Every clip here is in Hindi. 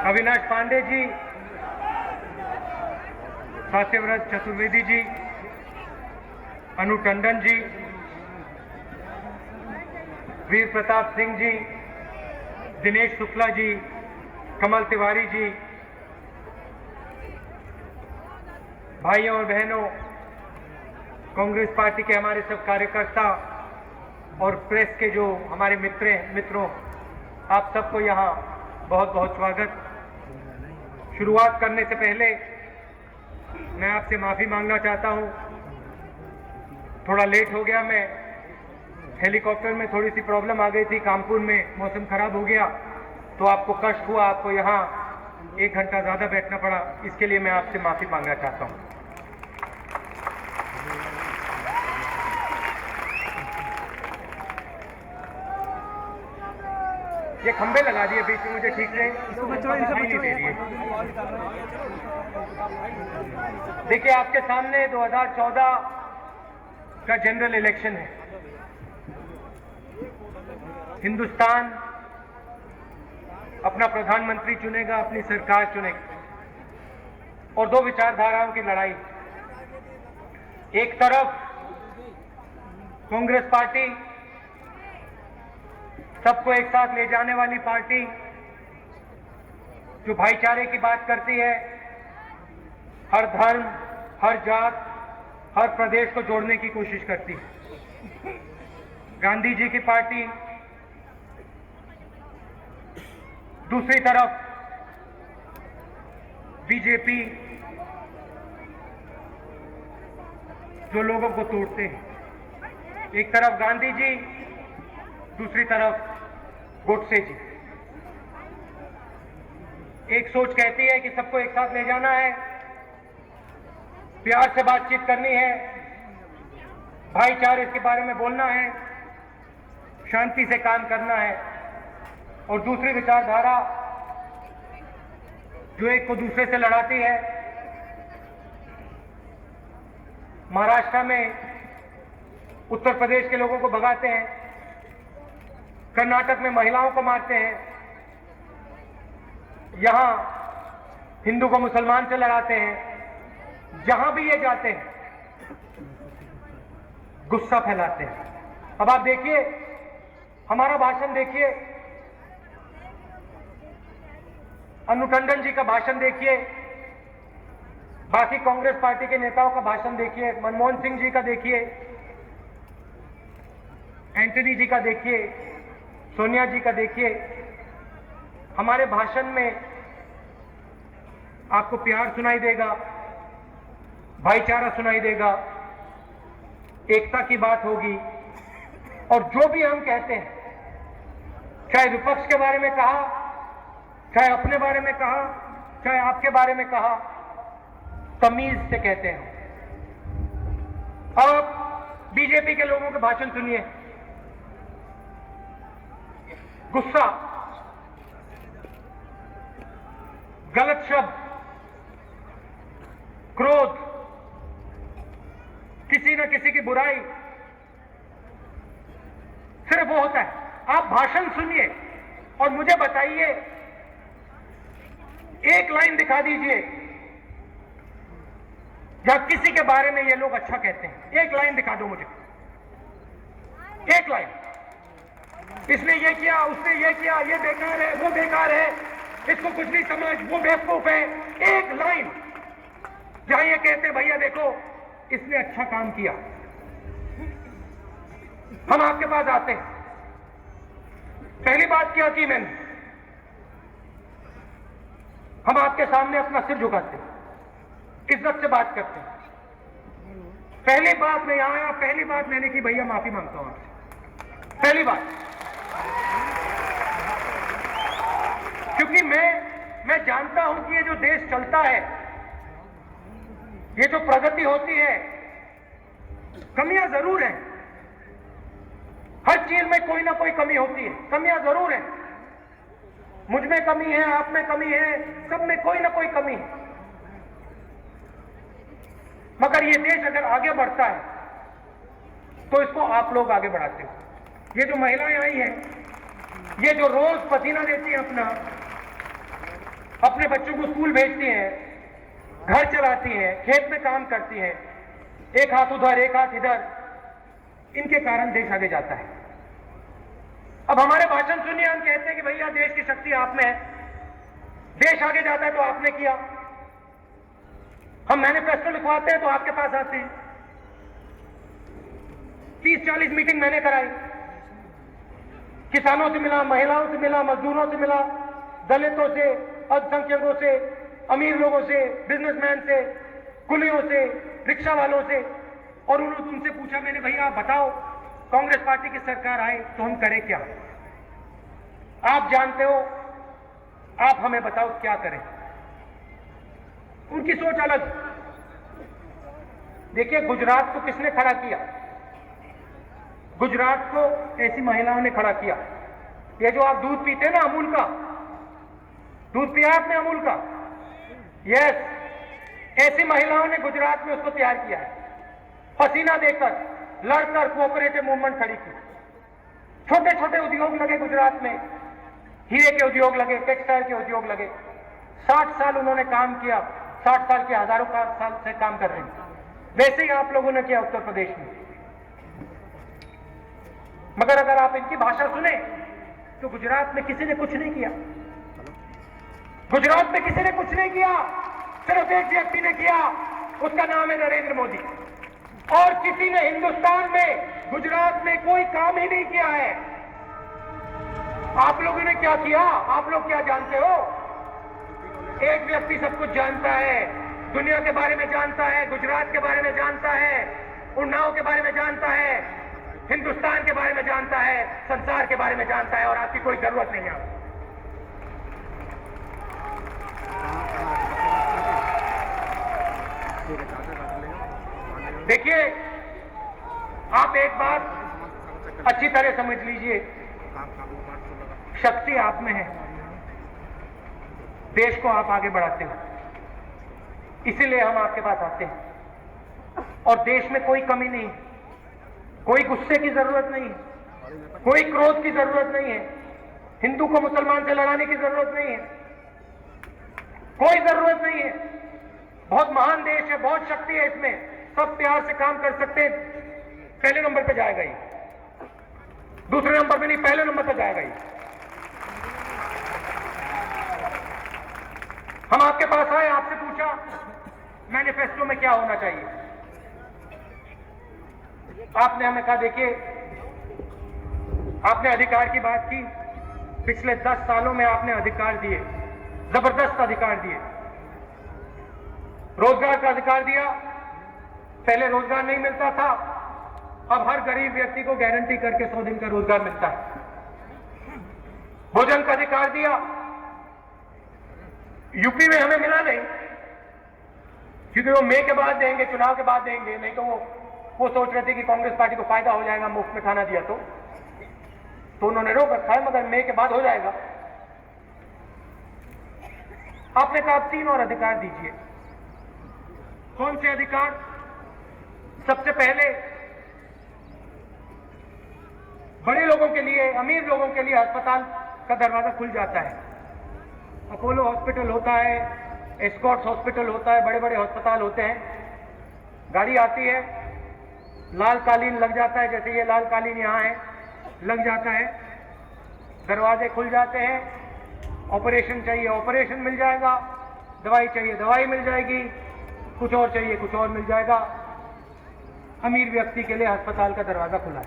अविनाश पांडे जी, सत्यव्रत चतुर्वेदी जी, अनु टंडन जी, वीर प्रताप सिंह जी, दिनेश शुक्ला जी, कमल तिवारी जी, भाइयों और बहनों, कांग्रेस पार्टी के हमारे सब कार्यकर्ता और प्रेस के जो हमारे मित्रों, आप सबको यहाँ बहुत बहुत स्वागत। शुरुआत करने से पहले मैं आपसे माफ़ी मांगना चाहता हूँ। थोड़ा लेट हो गया, मैं हेलीकॉप्टर में थोड़ी सी प्रॉब्लम आ गई थी, कानपुर में मौसम खराब हो गया तो आपको कष्ट हुआ, आपको यहाँ 1 घंटा ज़्यादा बैठना पड़ा, इसके लिए मैं आपसे माफ़ी मांगना चाहता हूँ। ये खंबे लगा दिए बीच में, मुझे ठीक से नहीं दे रही है। देखिए, आपके सामने 2014 का जनरल इलेक्शन है। हिंदुस्तान अपना प्रधानमंत्री चुनेगा, अपनी सरकार चुनेगा और 2 विचारधाराओं की लड़ाई। एक तरफ कांग्रेस पार्टी, सबको एक साथ ले जाने वाली पार्टी, जो भाईचारे की बात करती है, हर धर्म, हर जात, हर प्रदेश को जोड़ने की कोशिश करती है। गांधी जी की पार्टी। दूसरी तरफ बीजेपी, जो लोगों को तोड़ते हैं। एक तरफ गांधी जी, दूसरी तरफ गोडसे जी। एक सोच कहती है कि सबको एक साथ ले जाना है, प्यार से बातचीत करनी है, भाईचारे के बारे में बोलना है, शांति से काम करना है। और दूसरी विचारधारा जो एक को दूसरे से लड़ाती है। महाराष्ट्र में उत्तर प्रदेश के लोगों को भगाते हैं, कर्नाटक में महिलाओं को मारते हैं, यहां हिंदू को मुसलमान से लड़ाते हैं। जहां भी ये जाते हैं गुस्सा फैलाते हैं। अब आप देखिए, हमारा भाषण देखिए, अनु टंडन जी का भाषण देखिए, बाकी कांग्रेस पार्टी के नेताओं का भाषण देखिए, मनमोहन सिंह जी का देखिए, एंटनी जी का देखिए, सोनिया जी का देखिए। हमारे भाषण में आपको प्यार सुनाई देगा, भाईचारा सुनाई देगा, एकता की बात होगी। और जो भी हम कहते हैं, चाहे विपक्ष के बारे में कहा, चाहे अपने बारे में कहा, चाहे आपके बारे में कहा, तमीज से कहते हैं। अब बीजेपी के लोगों के भाषण सुनिए। गुस्सा, गलत शब्द, क्रोध, किसी न किसी की बुराई, सिर्फ वो होता है। आप भाषण सुनिए और मुझे बताइए, एक लाइन दिखा दीजिए जहां किसी के बारे में ये लोग अच्छा कहते हैं। एक लाइन दिखा दो मुझे, एक लाइन। इसने ये किया, उसने ये किया, ये बेकार है, वो बेकार है, इसको कुछ नहीं समझ, वो बेवकूफ है। एक लाइन जहां ये कहते भैया देखो इसने अच्छा काम किया। हम आपके पास आते हैं, पहली बात क्या की मैंने, हम आपके सामने अपना सिर झुकाते हैं, इज्जत से बात करते हैं। पहली बात मैं यहां आया, पहली बात मैंने की भैया माफी मांगता हूं आपसे, पहली बात। क्योंकि मैं जानता हूं कि ये जो देश चलता है, ये जो प्रगति होती है, कमियां जरूर हैं, हर चीज में कोई ना कोई कमी होती है, कमियां जरूर हैं। मुझ में कमी है, आप में कमी है, सब में कोई ना कोई कमी है। मगर ये देश अगर आगे बढ़ता है तो इसको आप लोग आगे बढ़ाते हो। ये जो महिलाएं आई हैं, ये जो रोज पसीना देती हैं अपना, अपने बच्चों को स्कूल भेजती हैं, घर चलाती हैं, खेत में काम करती हैं, एक हाथ उधर एक हाथ इधर, इनके कारण देश आगे जाता है। अब हमारे भाषण सुनिए, हम कहते हैं कि भैया देश की शक्ति आप में है, देश आगे जाता है तो आपने किया। हम मैनिफेस्टो लिखवाते हैं तो आपके पास आते हैं। 30-40 मीटिंग मैंने कराई, किसानों से मिला, महिलाओं से मिला, मजदूरों से मिला, दलितों से, अल्पसंख्यकों से, अमीर लोगों से, बिजनेसमैन से, कुलियों से, रिक्शा वालों से, और उन्होंने तुमसे पूछा, मैंने भैया आप बताओ कांग्रेस पार्टी की सरकार आए तो हम करें क्या? आप जानते हो, आप हमें बताओ क्या करें। उनकी सोच अलग। देखिए गुजरात को किसने खड़ा किया? गुजरात को ऐसी महिलाओं ने खड़ा किया। ये जो आप दूध पीते हैं ना अमूल का, दूध पिया आपने अमूल का? यस, ऐसी महिलाओं ने गुजरात में उसको तैयार किया है। पसीना देकर, लड़कर कोऑपरेटिव मूवमेंट खड़ी की। छोटे छोटे उद्योग लगे गुजरात में, हीरे के उद्योग लगे, टेक्सटाइल के उद्योग लगे। 60 साल उन्होंने काम किया, 60 साल के हजारों साल से काम कर रहे हैं। वैसे ही आप लोगों ने किया उत्तर प्रदेश में। मगर अगर आप इनकी भाषा सुने तो गुजरात में किसी ने कुछ नहीं किया। गुजरात में किसी ने कुछ नहीं किया, सिर्फ एक व्यक्ति ने किया, उसका नाम है नरेंद्र मोदी। और किसी ने हिंदुस्तान में गुजरात में कोई काम ही नहीं किया है। आप लोगों ने क्या किया? आप लोग क्या जानते हो? एक व्यक्ति सब कुछ जानता है, दुनिया के बारे में जानता है, गुजरात के बारे में जानता है, उन्नाव के बारे में जानता है, हिंदुस्तान के बारे में जानता है, संसार के बारे में जानता है, और आपकी कोई जरूरत नहीं है। देखिए, आप एक बात अच्छी तरह समझ लीजिए, शक्ति आप में है, देश को आप आगे बढ़ाते हो, इसीलिए हम आपके पास आते हैं। और देश में कोई कमी नहीं है, कोई गुस्से की जरूरत नहीं है, कोई क्रोध की जरूरत नहीं है, हिंदू को मुसलमान से लड़ाने की जरूरत नहीं है, कोई जरूरत नहीं है। बहुत महान देश है, बहुत शक्ति है इसमें, सब प्यार से काम कर सकते हैं। पहले नंबर पे जाएगा ये, दूसरे नंबर पे नहीं, पहले नंबर पे जाएगा ये। हम आपके पास आए, आपसे पूछा मैनिफेस्टो में क्या होना चाहिए। आपने हमें कहा देखिए, आपने अधिकार की बात की, पिछले 10 सालों में आपने अधिकार दिए, जबरदस्त अधिकार दिए। रोजगार का अधिकार दिया, पहले रोजगार नहीं मिलता था, अब हर गरीब व्यक्ति को गारंटी करके 100 दिन का रोजगार मिलता है। भोजन का अधिकार दिया, यूपी में हमें मिला नहीं, क्योंकि वो मई के बाद देंगे, चुनाव के बाद देंगे, नहीं तो वो सोच रहे थे कि कांग्रेस पार्टी को फायदा हो जाएगा मुफ्त में खाना दिया तो उन्होंने रोक रखा है, मगर मई के बाद हो जाएगा। आपने कहा 3 और अधिकार दीजिए। कौन से अधिकार? सबसे पहले बड़े लोगों के लिए, अमीर लोगों के लिए अस्पताल का दरवाजा खुल जाता है। अपोलो हॉस्पिटल होता है, एस्कॉर्ट्स हॉस्पिटल होता है, बड़े बड़े अस्पताल होते हैं। गाड़ी आती है, लाल कालीन लग जाता है, जैसे ये लाल कालीन यहाँ है, लग जाता है, दरवाजे खुल जाते हैं। ऑपरेशन चाहिए ऑपरेशन मिल जाएगा, दवाई चाहिए दवाई मिल जाएगी, कुछ और चाहिए कुछ और मिल जाएगा। अमीर व्यक्ति के लिए अस्पताल का दरवाजा खुला है।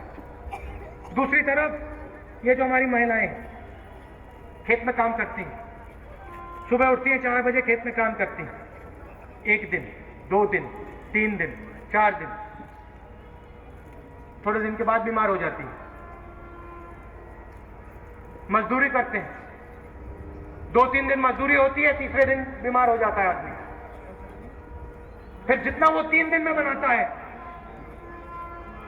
दूसरी तरफ ये जो हमारी महिलाएं खेत में काम करती हैं, सुबह उठती हैं 4 बजे, खेत में काम करती हैं, 1 दिन 2 दिन 3 दिन 4 दिन, थोड़े दिन के बाद बीमार हो जाती हैं। मजदूरी करते हैं, 2-3 दिन मजदूरी होती है, तीसरे दिन बीमार हो जाता है आदमी। फिर जितना वो 3 दिन में बनाता है,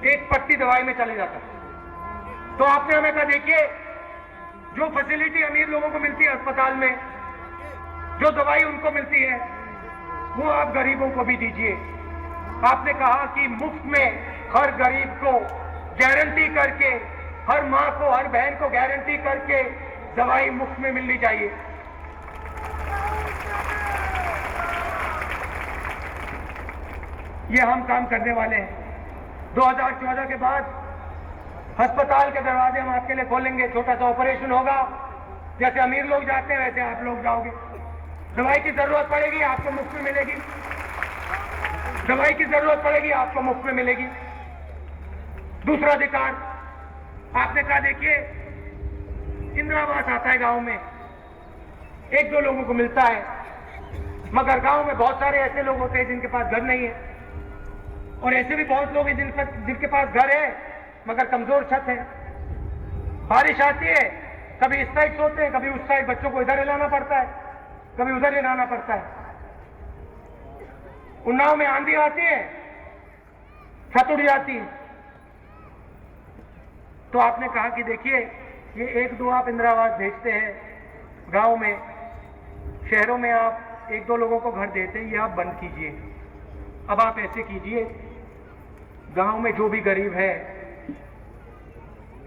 एक पट्टी दवाई में चले जाता है। तो आपने हमें कहा देखिए, जो फैसिलिटी अमीर लोगों को मिलती है अस्पताल में, जो दवाई उनको मिलती है, वो आप गरीबों को भी दीजिए। आपने कहा कि मुफ्त में हर गरीब को गारंटी करके, हर मां को, हर बहन को गारंटी करके दवाई मुफ्त में मिलनी चाहिए। ये हम काम करने वाले हैं। 2014 के बाद अस्पताल के दरवाजे हम आपके लिए खोलेंगे। छोटा सा ऑपरेशन होगा, जैसे अमीर लोग जाते हैं वैसे आप लोग जाओगे। दवाई की जरूरत पड़ेगी आपको मुफ्त में मिलेगी, दवाई की जरूरत पड़ेगी आपको मुफ्त में मिलेगी। दूसरा अधिकार आपने कहा, देखिए इंदिरा आवास आता है गांव में, एक दो लोगों को मिलता है, मगर गांव में बहुत सारे ऐसे लोग होते हैं जिनके पास घर नहीं है, और ऐसे भी बहुत लोग हैं जिनके पास घर है मगर कमजोर छत है। बारिश आती है, कभी इस साइड सोते हैं, कभी उस साइड, बच्चों को इधर हिलाना पड़ता है, कभी उधर हिलाना पड़ता है। उन्नाव में आंधी आती है, छत उड़ जाती है। तो आपने कहा कि देखिए ये एक दो आप इंदिरा आवास भेजते हैं गांव में, शहरों में आप एक दो लोगों को घर देते हैं, ये आप बंद कीजिए। अब आप ऐसे कीजिए, गांव में जो भी गरीब है,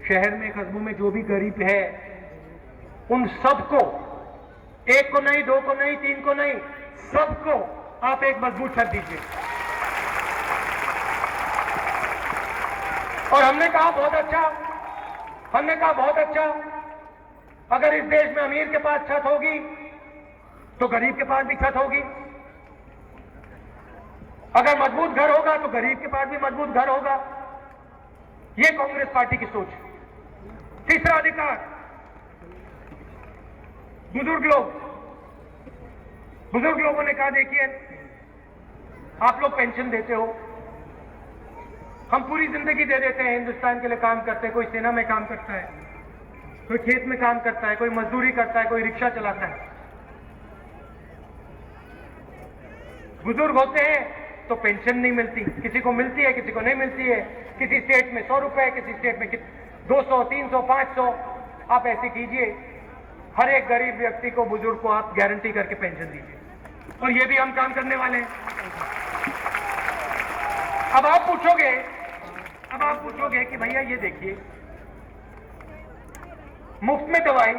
शहर में कस्बों में जो भी गरीब है, उन सबको, एक को नहीं, दो को नहीं, तीन को नहीं, सबको आप एक मजबूत छत दीजिए। और हमने कहा बहुत अच्छा, हमने कहा बहुत अच्छा, अगर इस देश में अमीर के पास छत होगी तो गरीब के पास भी छत होगी। अगर मजबूत घर होगा तो गरीब के पास भी मजबूत घर होगा। यह कांग्रेस पार्टी की सोच है। तीसरा अधिकार, बुजुर्ग लोगों ने कहा देखिए आप लोग पेंशन देते हो, हम पूरी जिंदगी दे देते हैं, हिंदुस्तान के लिए काम करते हैं, कोई सेना में काम करता है, कोई खेत में काम करता है, कोई मजदूरी करता है, कोई रिक्शा चलाता है। बुजुर्ग होते हैं तो पेंशन नहीं मिलती, किसी को मिलती है किसी को नहीं मिलती है, किसी स्टेट में 100 रुपए, किसी स्टेट में 200, 300, 500। आप ऐसे कीजिए, हर एक गरीब व्यक्ति को, बुजुर्ग को आप गारंटी करके पेंशन दीजिए, और ये भी हम काम करने वाले हैं। अब आप पूछोगे कि भैया ये देखिए, मुफ्त में दवाई,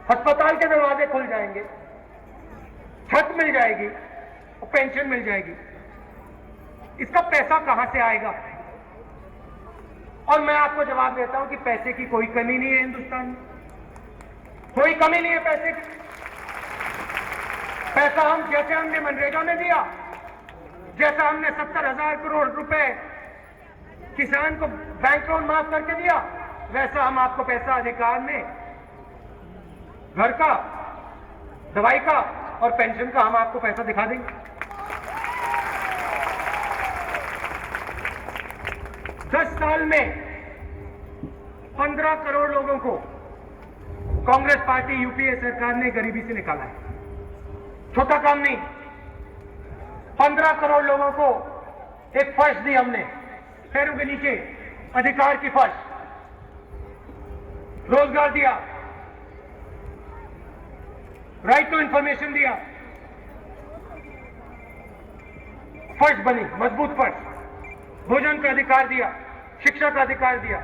अस्पताल के दरवाजे खुल जाएंगे, छत मिल जाएगी और पेंशन मिल जाएगी, इसका पैसा कहां से आएगा? और मैं आपको जवाब देता हूं कि पैसे की कोई कमी नहीं है हिंदुस्तान में, कोई कमी नहीं है पैसे की। पैसा हम, जैसे हमने मनरेगा में दिया, जैसा हमने 70,000 करोड़ रुपए किसान को बैंक लोन माफ करके दिया, वैसा हम आपको पैसा अधिकार में घर का, दवाई का और पेंशन का हम आपको पैसा दिखा देंगे। 10 साल में 15 करोड़ लोगों को कांग्रेस पार्टी यूपीए सरकार ने गरीबी से निकाला है। छोटा काम नहीं, 15 करोड़ लोगों को एक फर्श दी हमने, पैरों के नीचे अधिकार की फर्श, रोजगार दिया, राइट टू इंफॉर्मेशन दिया, फर्श बनी, मजबूत फर्श, भोजन का अधिकार दिया, शिक्षा का अधिकार दिया,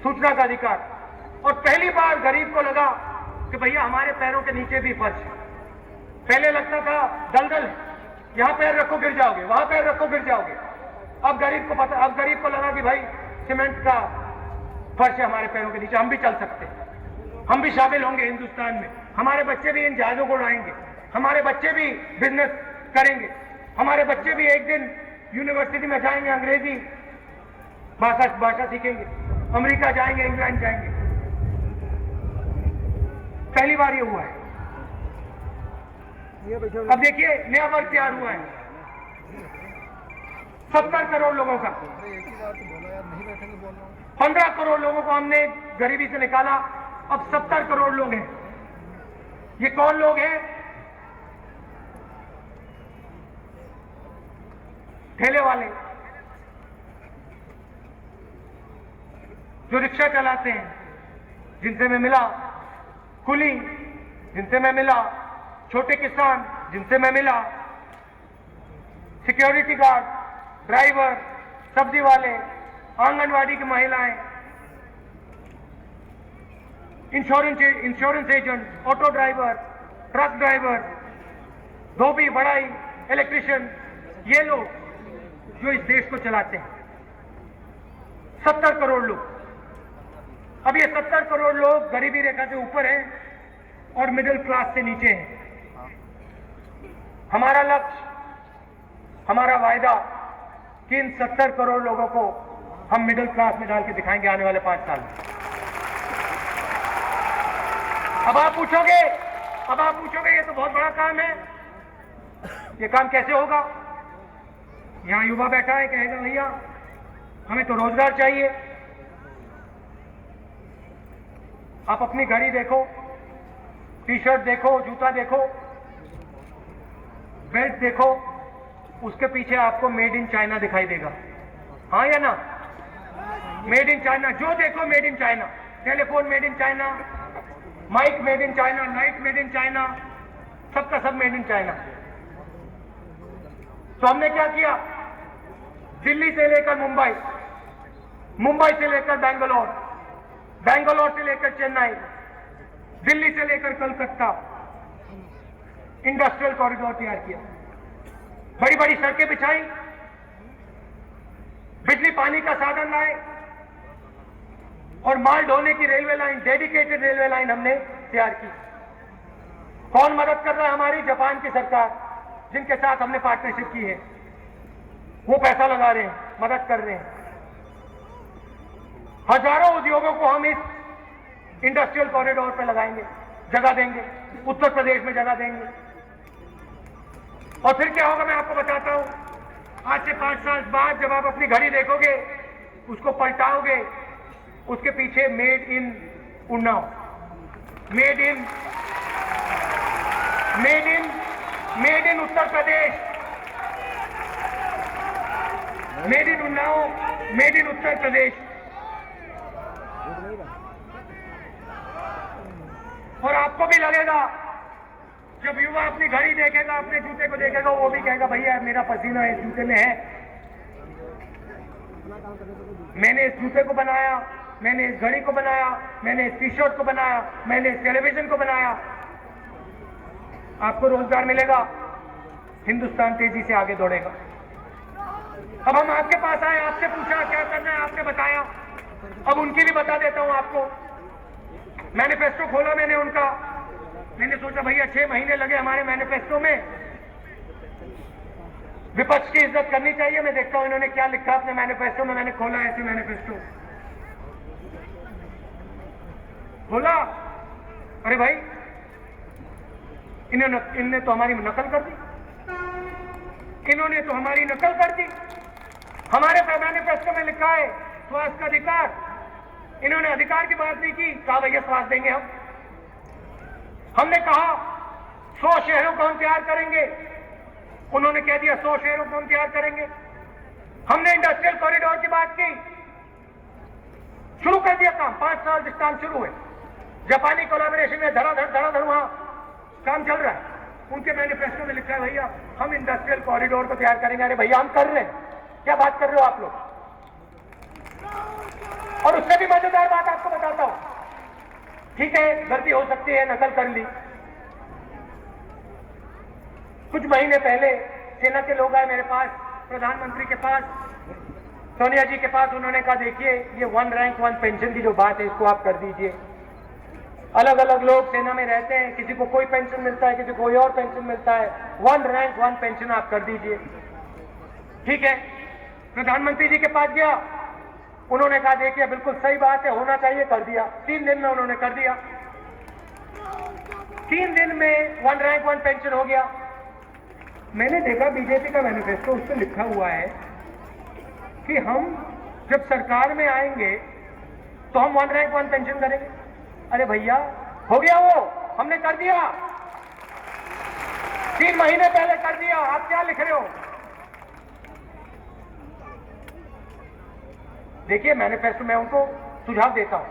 सूचना का अधिकार। और पहली बार गरीब को लगा कि भैया हमारे पैरों के नीचे भी फर्श है। पहले लगता था दलदल, यहां पैर रखो गिर जाओगे, वहां पैर रखो गिर जाओगे। अब गरीब को लगा कि भाई सीमेंट का फर्श है हमारे पैरों के नीचे, हम भी चल सकते हैं, हम भी शामिल होंगे हिंदुस्तान में, हमारे बच्चे भी इन जहाजों को उड़ाएंगे, हमारे बच्चे भी बिजनेस करेंगे, हमारे बच्चे भी एक दिन यूनिवर्सिटी में जाएंगे, अंग्रेजी भाषा सीखेंगे, अमेरिका जाएंगे, इंग्लैंड जाएंगे। पहली बार ये हुआ है। अब देखिए नया वर्ग तैयार हुआ है, 70 करोड़ लोगों का, 15 करोड़ लोगों को हमने गरीबी से निकाला, अब 70 करोड़ लोग हैं। ये कौन लोग हैं? ठेले वाले, जो रिक्शा चलाते हैं, जिनसे मैं मिला, कुली जिनसे मैं मिला, छोटे किसान जिनसे मैं मिला, सिक्योरिटी गार्ड, ड्राइवर, सब्जी वाले, आंगनवाड़ी की महिलाएं, insurance agent, auto driver, truck driver, धोबी, बढ़ाई, इलेक्ट्रिशियन, ये लोग जो इस देश को चलाते हैं, 70 करोड़ लोग। अब ये 70 करोड़ लोग गरीबी रेखा से ऊपर हैं और मिडिल क्लास से नीचे हैं। हमारा लक्ष्य, हमारा वायदा कि इन 70 करोड़ लोगों को हम मिडिल क्लास में डाल के दिखाएंगे आने वाले 5 साल में। अब आप पूछोगे ये तो बहुत बड़ा काम है, ये काम कैसे होगा? यहां युवा बैठा है, कहेगा भैया हमें तो रोजगार चाहिए। आप अपनी घड़ी देखो, टी शर्ट देखो, जूता देखो, बेल्ट देखो, उसके पीछे आपको मेड इन चाइना दिखाई देगा, हाँ या ना? मेड इन चाइना, जो देखो made in China. Telephone made in China, mike made in China, light made in China, सबका सब मेड इन चाइना। तो हमने क्या किया? दिल्ली से लेकर मुंबई, मुंबई से लेकर बेंगलोर, बेंगलोर से लेकर चेन्नई, दिल्ली से लेकर कलकत्ता इंडस्ट्रियल कॉरिडोर तैयार किया। बड़ी बड़ी सड़कें बिछाई, बिजली पानी का साधन लाए और माल ढोने की railway line, dedicated railway line हमने तैयार की। कौन मदद कर रहा है? हमारी जापान की सरकार, जिनके साथ हमने पार्टनरशिप की है। वो पैसा लगा रहे हैं, मदद कर रहे हैं। हजारों उद्योगों को हम इस इंडस्ट्रियल कॉरिडोर पर लगाएंगे, जगह देंगे, उत्तर प्रदेश में जगह देंगे। और फिर क्या होगा मैं आपको बताता हूं। आज से 5 साल बाद जब आप अपनी घड़ी देखोगे, उसको पलटाओगे, उसके पीछे made in Unnao, made in Uttar Pradesh, made in Unnao, made in Uttar Pradesh. और आपको भी लगेगा, जब युवा अपनी घड़ी देखेगा, अपने जूते को देखेगा, वो भी कहेगा भैया मेरा पसीना इस जूते में है, मैंने इस जूते को बनाया, मैंने इस घड़ी को बनाया, मैंने इस टी शर्ट को बनाया, मैंने इस टेलीविजन को बनाया। आपको रोजगार मिलेगा, हिंदुस्तान तेजी से आगे दौड़ेगा। अब हम आपके पास आए, आपसे पूछा क्या करना है, आपने बताया। अब उनकी भी बता देता हूं आपको। मैनिफेस्टो खोला मैंने उनका, मैंने सोचा भैया 6 महीने लगे हमारे मैनिफेस्टो में, विपक्ष की इज्जत करनी चाहिए। मैं देखता हूं इन्होंने क्या लिखा अपने मैनिफेस्टो में। मैंने खोला ऐसे मैनिफेस्टो, खोला, अरे भाई इन्होंने तो हमारी नकल कर दी, इन्होंने तो हमारी नकल कर दी। हमारे मैनिफेस्टो में लिखा है स्वास्थ्य का अधिकार, इन्होंने अधिकार की बात नहीं की, कहा भैया स्वास्थ्य देंगे हम। हमने कहा 100 शहरों को हम तैयार करेंगे, उन्होंने कह दिया 100 शहरों को हम तैयार करेंगे। हमने इंडस्ट्रियल कॉरिडोर की बात की, शुरू कर दिया काम, 5 साल से काम शुरू है। जापानी कोलैबोरेशन में धड़ाधड़ वहां काम चल रहा है। उनके मैनिफेस्टो में लिखा है भैया हम इंडस्ट्रियल कॉरिडोर को तैयार करेंगे। अरे भैया हम कर रहे हैं, क्या बात कर रहे हो आप लोग? और उससे भी मजेदार बात आपको बताता हूं। ठीक है, गलती हो सकती है, नकल कर ली। कुछ महीने पहले सेना के लोग आए मेरे पास, प्रधानमंत्री के पास, सोनिया जी के पास। उन्होंने कहा देखिए ये 1 रैंक 1 पेंशन की जो बात है इसको आप कर दीजिए। अलग अलग लोग सेना में रहते हैं, किसी को कोई पेंशन मिलता है, किसी को कोई और पेंशन मिलता है, 1 रैंक 1 पेंशन आप कर दीजिए। ठीक है, प्रधानमंत्री जी के पास गया, उन्होंने कहा देखिए बिल्कुल सही बात है, होना चाहिए, कर दिया। 3 दिन में उन्होंने कर दिया। 3 दिन में 1 रैंक 1 पेंशन हो गया। मैंने देखा बीजेपी का मैनिफेस्टो, उस पर लिखा हुआ है कि हम जब सरकार में आएंगे तो हम 1 रैंक 1 पेंशन करेंगे। अरे भैया हो गया, वो हमने कर दिया, 3 महीने पहले कर दिया। आप क्या लिख रहे हो? देखिए मैनिफेस्टो, मैं उनको सुझाव देता हूं,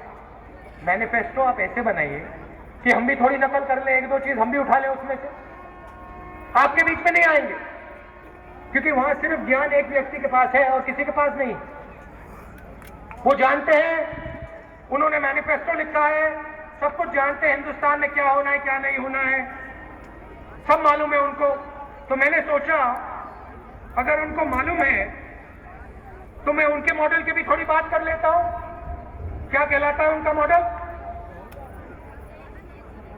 मैनिफेस्टो आप ऐसे बनाइए कि हम भी थोड़ी नकल कर लें, 1-2 चीज हम भी उठा लें उसमें से। आपके बीच में नहीं आएंगे, क्योंकि वहां सिर्फ ज्ञान एक व्यक्ति के पास है और किसी के पास नहीं। वो जानते हैं, उन्होंने मैनिफेस्टो लिखा है, सब कुछ जानते हैं हिंदुस्तान में क्या होना है क्या नहीं होना है, सब मालूम है उनको। तो मैंने सोचा अगर उनको मालूम है तो मैं उनके मॉडल की भी थोड़ी बात कर लेता हूं। क्या कहलाता है उनका मॉडल?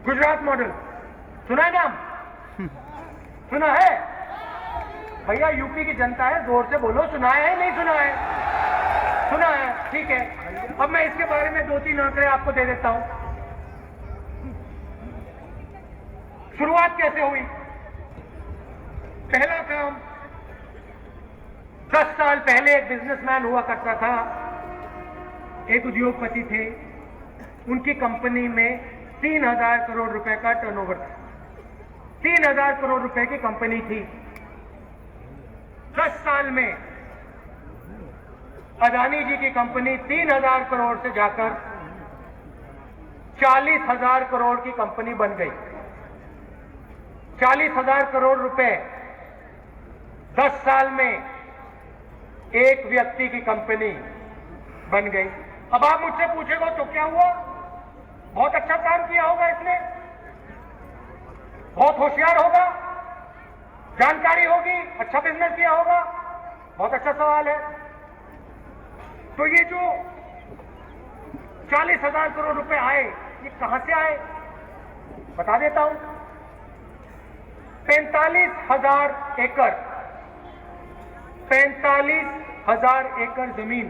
गुजरात मॉडल। सुना है नाम? सुना है? भैया यूपी की जनता है, जोर से बोलो, सुना है नहीं सुना है? सुना है, ठीक है। अब मैं इसके बारे में 2-3 आंकड़े आपको दे देता हूं। शुरुआत कैसे हुई? पहला काम, 10 साल पहले एक बिजनेसमैन हुआ करता था, एक उद्योगपति थे, उनकी कंपनी में 3000 करोड़ रुपए का टर्नओवर था। 3000 करोड़ रुपए की कंपनी थी। 10 साल में अदानी जी की कंपनी 3000 करोड़ से जाकर 40,000 करोड़ की कंपनी बन गई। 40,000 करोड़ रुपए 10 साल में एक व्यक्ति की कंपनी बन गई। अब आप मुझसे पूछेगा तो क्या हुआ? बहुत अच्छा काम किया होगा इसने, बहुत होशियार होगा, जानकारी होगी, अच्छा बिजनेस किया होगा। बहुत अच्छा सवाल है। तो ये जो 40,000 करोड़ रुपए आए, ये कहां से आए? बता देता हूं। 45,000 एकड़ 45,000 एकड़ जमीन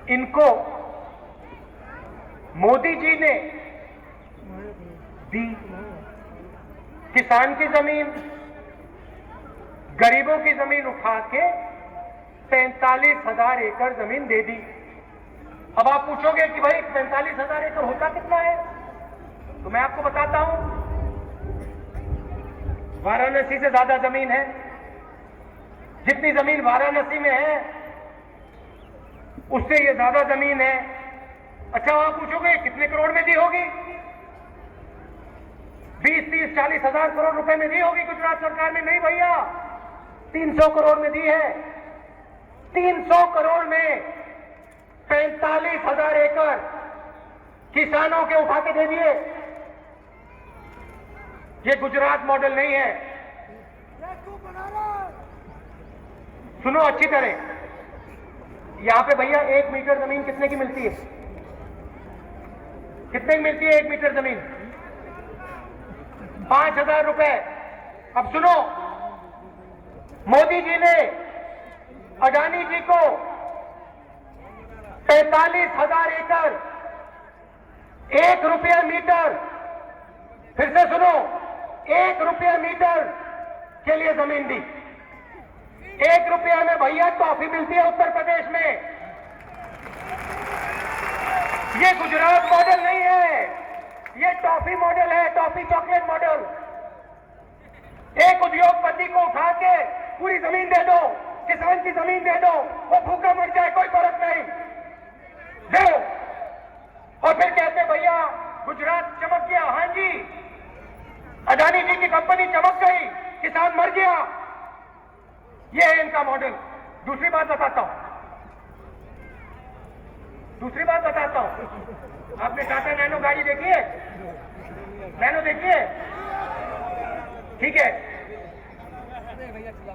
इनको मोदी जी ने दी। किसान की जमीन, गरीबों की जमीन उठा के 45,000 एकड़ जमीन दे दी। अब आप पूछोगे कि भाई 45,000 एकड़ होता कितना है? तो मैं आपको बताता हूं। वाराणसी से ज्यादा जमीन है। जितनी जमीन वाराणसी में है उससे ये ज्यादा जमीन है। अच्छा, आप पूछोगे कितने करोड़ में दी होगी? 20, 30, 40,000 करोड़ रुपए में दी होगी गुजरात सरकार ने। नहीं भैया, 300 करोड़ में दी है। 300 करोड़ में 45,000 एकड़ किसानों के उठा के दे दिए। ये गुजरात मॉडल नहीं है। सुनो अच्छी तरह, यहां पे भैया 1 मीटर जमीन कितने की मिलती है? कितने की मिलती है 1 मीटर जमीन? 5,000 रुपए। अब सुनो, मोदी जी ने अडानी जी को 45,000 एकड़ 1 रुपया मीटर, फिर से सुनो, 1 रुपया मीटर के लिए जमीन दी। 1 रुपया में भैया टॉफी मिलती है उत्तर प्रदेश में। ये गुजरात मॉडल नहीं है, ये टॉफी मॉडल है, टॉफी चॉकलेट मॉडल। एक उद्योगपति को उठा के पूरी जमीन दे दो, किसान की जमीन दे दो, वो भूखा मर जाए कोई फर्क नहीं, दो। और फिर कहते भैया गुजरात चमक गया। हां जी, अडानी जी की कंपनी चमक गई, किसान मर गया। ये है इनका मॉडल। दूसरी बात बताता हूं, आपने टाटा नैनो गाड़ी देखी है? नैनो देखी है? ठीक है।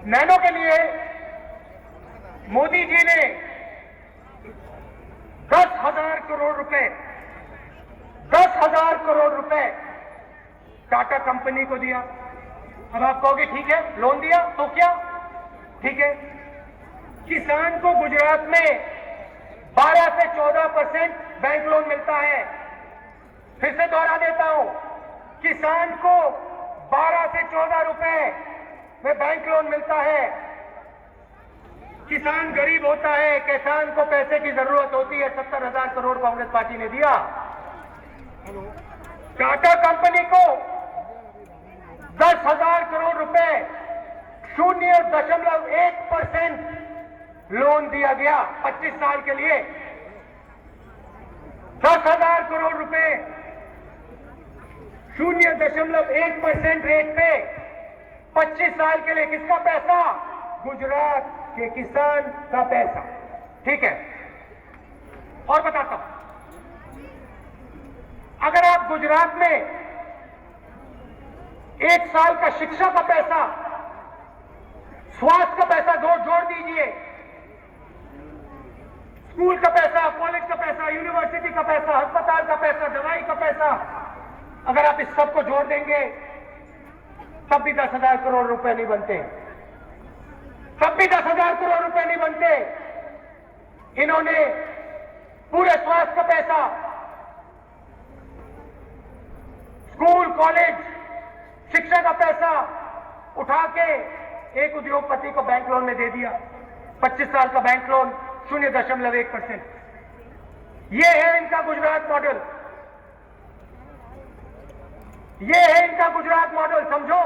नैनो के लिए मोदी जी ने 10,000 करोड़ रुपए 10,000 करोड़ रुपए टाटा कंपनी को दिया। अब आप कहोगे ठीक है, लोन दिया तो क्या? ठीक है। किसान को गुजरात में 12 से 14% बैंक लोन मिलता है। फिर से दोहरा देता हूं, किसान को 12 से 14 रुपए में बैंक लोन मिलता है। किसान गरीब होता है, किसान को पैसे की जरूरत होती है। 70,000 करोड़ कांग्रेस पार्टी ने दिया। टाटा कंपनी को 10,000 करोड़ रुपए 0.1% लोन दिया गया 25 साल के लिए। 10,000 करोड़ रुपए 0.1% रेट पे 25 साल के लिए। किसका पैसा? गुजरात के किसान का पैसा। ठीक है। और बताता हूं, अगर आप गुजरात में 1 साल का शिक्षा का पैसा, स्वास्थ्य का पैसा जोड़ दीजिए, स्कूल का पैसा, कॉलेज का पैसा, यूनिवर्सिटी का पैसा, अस्पताल का पैसा, दवाई का पैसा, अगर आप इस सब को जोड़ देंगे तब भी 10,000 करोड़ रुपए नहीं बनते, तब भी 10,000 करोड़ रुपए नहीं बनते। इन्होंने पूरे स्वास्थ्य का पैसा, स्कूल, कॉलेज, शिक्षा का पैसा उठा के एक उद्योगपति को बैंक लोन में दे दिया। 25 साल का बैंक लोन 0.1%। ये है इनका गुजरात मॉडल, ये है इनका गुजरात मॉडल। समझो,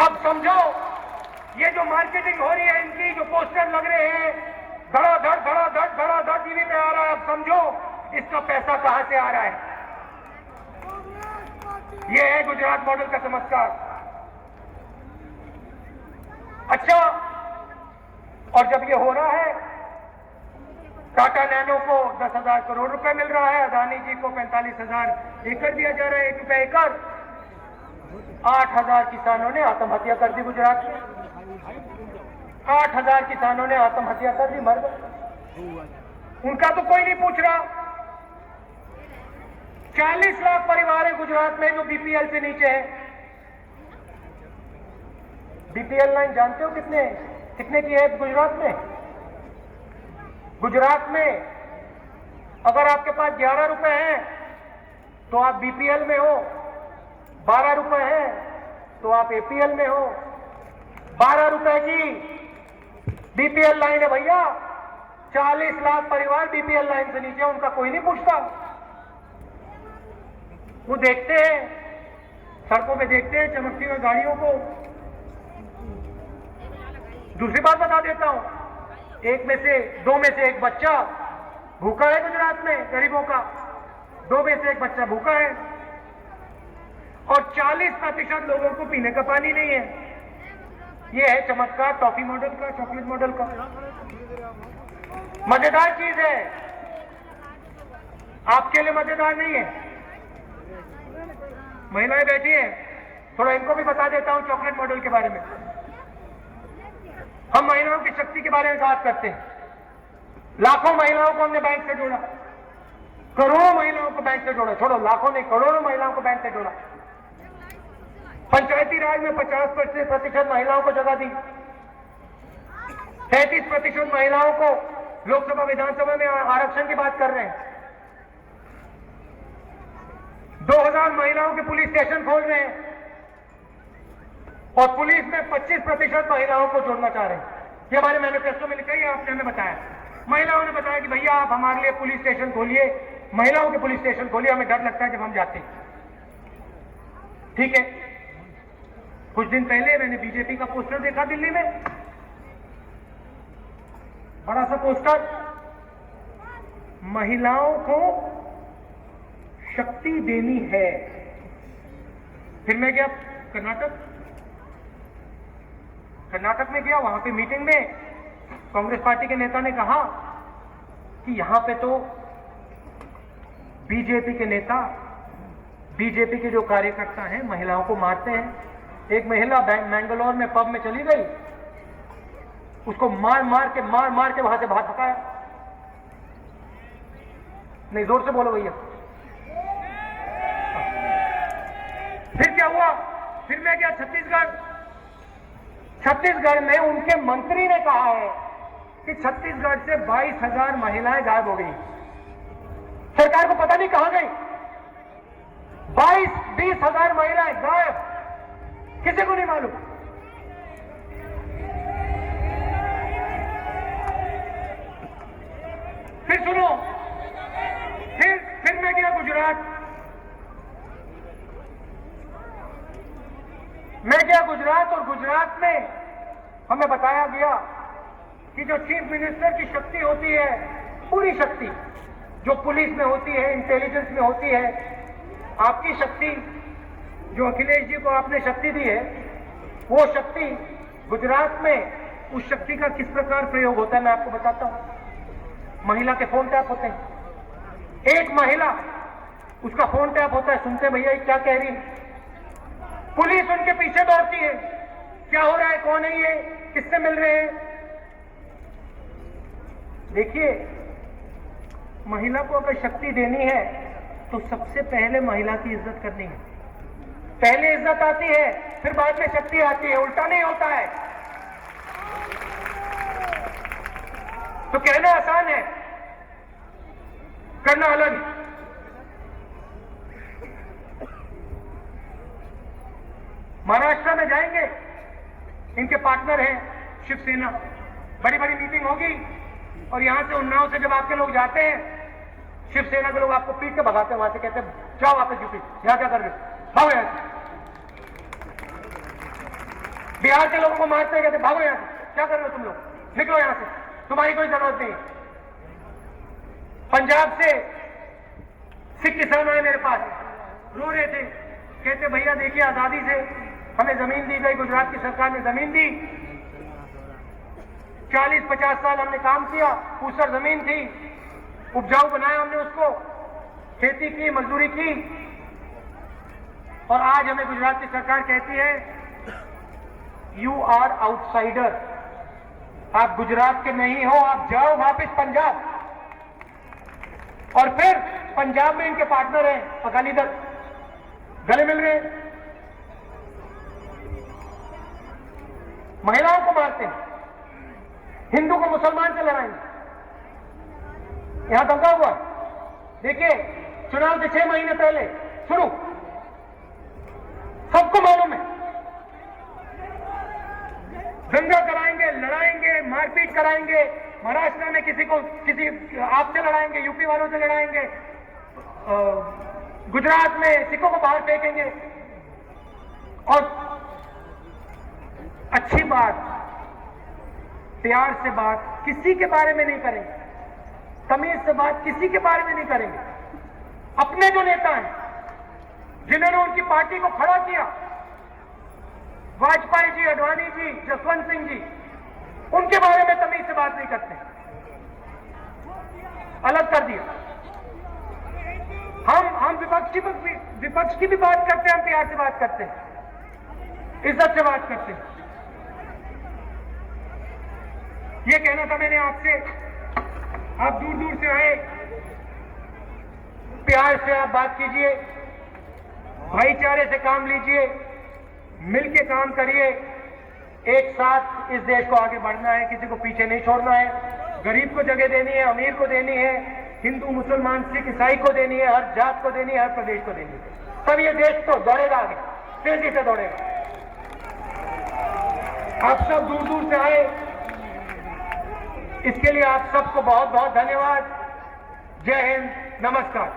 अब समझो, ये जो मार्केटिंग हो रही है इनकी, जो पोस्टर लग रहे हैं, धड़ाधड़ टीवी पे आ रहा है, अब समझो इसका पैसा कहां से आ रहा है। ये है गुजरात मॉडल का चमत्कार। अच्छा, और जब ये हो रहा है, टाटा नैनो को 10,000 करोड़ रुपए मिल रहा है, अदानी जी को 45,000 एकड़ दिया जा रहा है, 1 रुपए एकड़। 8,000 किसानों ने आत्महत्या कर दी गुजरात में, 8,000 किसानों ने आत्महत्या कर दी, मर गए। उनका तो कोई नहीं पूछ रहा। 40 लाख परिवार है गुजरात में जो बीपीएल से नीचे है। बीपीएल लाइन जानते हो कितने की है गुजरात में? गुजरात में अगर आपके पास 11 रुपए हैं तो आप बीपीएल में हो, 12 रुपए हैं तो आप एपीएल में हो। 12 रुपए की बीपीएल लाइन है भैया। 40 लाख परिवार बीपीएल लाइन से नीचे, उनका कोई नहीं पूछता। वो देखते हैं, सड़कों पे देखते हैं चमकती हुई गाड़ियों को। दूसरी बात बता देता हूं, 2 में से एक बच्चा भूखा है गुजरात में, गरीबों का 2 में से एक बच्चा भूखा है, और 40% लोगों को पीने का पानी नहीं है। यह है चमत्कार टॉफी मॉडल का, चॉकलेट मॉडल का। मजेदार चीज है, आपके लिए मजेदार नहीं है। महिलाएं बैठी हैं, थोड़ा इनको भी बता देता हूं चॉकलेट मॉडल के बारे में। हम महिलाओं की शक्ति के बारे में बात करते हैं। लाखों महिलाओं को हमने बैंक से जोड़ा, करोड़ों महिलाओं को बैंक से जोड़ा, छोड़ो लाखों नहीं, करोड़ों महिलाओं को बैंक से जोड़ा। पंचायती राज में 50% महिलाओं को जगह दी, 33% महिलाओं को लोकसभा विधानसभा में आरक्षण की बात कर रहे हैं। 2000 महिलाओं के पुलिस स्टेशन खोल रहे हैं, और पुलिस में 25% महिलाओं को जोड़ना चाह रहे हैं। ये हमारे मैनिफेस्टो में लिखा है, आपने हमें बताया। महिलाओं ने बताया कि भैया आप हमारे लिए पुलिस स्टेशन खोलिए, महिलाओं के पुलिस स्टेशन खोलिए, हमें डर लगता है जब हम जाते हैं। ठीक है, कुछ दिन पहले मैंने बीजेपी का पोस्टर देखा दिल्ली में, बड़ा सा पोस्टर, महिलाओं को शक्ति देनी है। फिर मैं गया कर्नाटक में गया, वहां पे मीटिंग में कांग्रेस पार्टी के नेता ने कहा कि यहां पे तो बीजेपी के नेता, बीजेपी के जो कार्यकर्ता हैं महिलाओं को मारते हैं। एक महिला मैंगलोर में पब में चली गई, उसको मार मार के वहां से बाहर भगाया। नहीं, जोर से बोलो भैया। फिर क्या हुआ? फिर मैं गया छत्तीसगढ़ में उनके मंत्री ने कहा है कि छत्तीसगढ़ से 22,000 महिलाएं गायब हो गई। सरकार को पता नहीं कहां गई। 22-20,000 महिलाएं गायब, किसी को नहीं मालूम। फिर सुनो, फिर मैं गया गुजरात। और गुजरात में हमें बताया गया कि जो चीफ मिनिस्टर की शक्ति होती है, पूरी शक्ति जो पुलिस में होती है, इंटेलिजेंस में होती है, आपकी शक्ति जो अखिलेश जी को आपने शक्ति दी है, वो शक्ति गुजरात में उस शक्ति का किस प्रकार प्रयोग होता है मैं आपको बताता हूं। महिला के फोन टैप होते हैं। एक महिला उसका फोन टैप होता है, सुनते भैया ये क्या कह रही है, पुलिस उनके पीछे दौड़ती है, क्या हो रहा है, कौन है ये, किससे मिल रहे हैं। देखिए, महिला को अगर शक्ति देनी है तो सबसे पहले महिला की इज्जत करनी है। पहले इज्जत आती है, फिर बाद में शक्ति आती है, उल्टा नहीं होता है। तो कहना आसान है, करना अलग है। महाराष्ट्र में जाएंगे, इनके पार्टनर हैं शिवसेना, बड़ी बड़ी मीटिंग होगी और यहां से उन्नाव से जब आपके लोग जाते हैं, शिवसेना के लोग आपको पीट के भगाते हैं, वहां से कहते हैं जाओ वापस यूपी, यहां क्या कर रहे हो, भागो यहां से। बिहार के लोगों को मारते हैं, कहते भागो यहां से, क्या कर रहे हो तुम लोग, निकलो यहां से, तुम्हारी कोई जरूरत नहीं। पंजाब से सिख किसान आए मेरे पास, रो रहे थे, कहते भैया देखिए आजादी से हमें जमीन दी गई, गुजरात की सरकार ने जमीन दी, 40-50 साल हमने काम किया, ऊसर जमीन थी, उपजाऊ बनाया हमने उसको, खेती की, मजदूरी की, और आज हमें गुजरात की सरकार कहती है यू आर आउटसाइडर, आप गुजरात के नहीं हो, आप जाओ वापस पंजाब। और फिर पंजाब में इनके पार्टनर हैं अकाली दल, गले मिल रहे हैं, महिलाओं को मारते हैं, हिंदू को मुसलमान से लड़ाएंगे। यहां दंगा हुआ, देखिए चुनाव के 6 महीने पहले शुरू, सबको मालूम है, दंगा कराएंगे, लड़ाएंगे, मारपीट कराएंगे, महाराष्ट्र में किसी आपसे लड़ाएंगे, यूपी वालों से लड़ाएंगे, गुजरात में सिखों को बाहर फेंकेंगे। और अच्छी बात, प्यार से बात किसी के बारे में नहीं करेंगे, तमीज से बात किसी के बारे में नहीं करेंगे। अपने जो नेता हैं जिन्होंने उनकी पार्टी को खड़ा किया, वाजपेयी जी, अडवाणी जी, जसवंत सिंह जी, उनके बारे में तमीज से बात नहीं करते, अलग कर दिया। हम विपक्ष की भी बात करते हैं, हम प्यार से बात करते हैं, इज्जत से बात करते हैं। ये कहना था मैंने आपसे, आप दूर दूर से आए, प्यार से आप बात कीजिए, भाईचारे से काम लीजिए, मिलके काम करिए, एक साथ इस देश को आगे बढ़ना है, किसी को पीछे नहीं छोड़ना है। गरीब को जगह देनी है, अमीर को देनी है, हिंदू मुसलमान सिख ईसाई को देनी है, हर जात को देनी है, हर प्रदेश को देनी है, तब ये देश तो दौड़ेगा आगे, तेजी से दौड़ेगा। आप सब दूर दूर से आए, इसके लिए आप सबको बहुत बहुत धन्यवाद। जय हिंद, नमस्कार।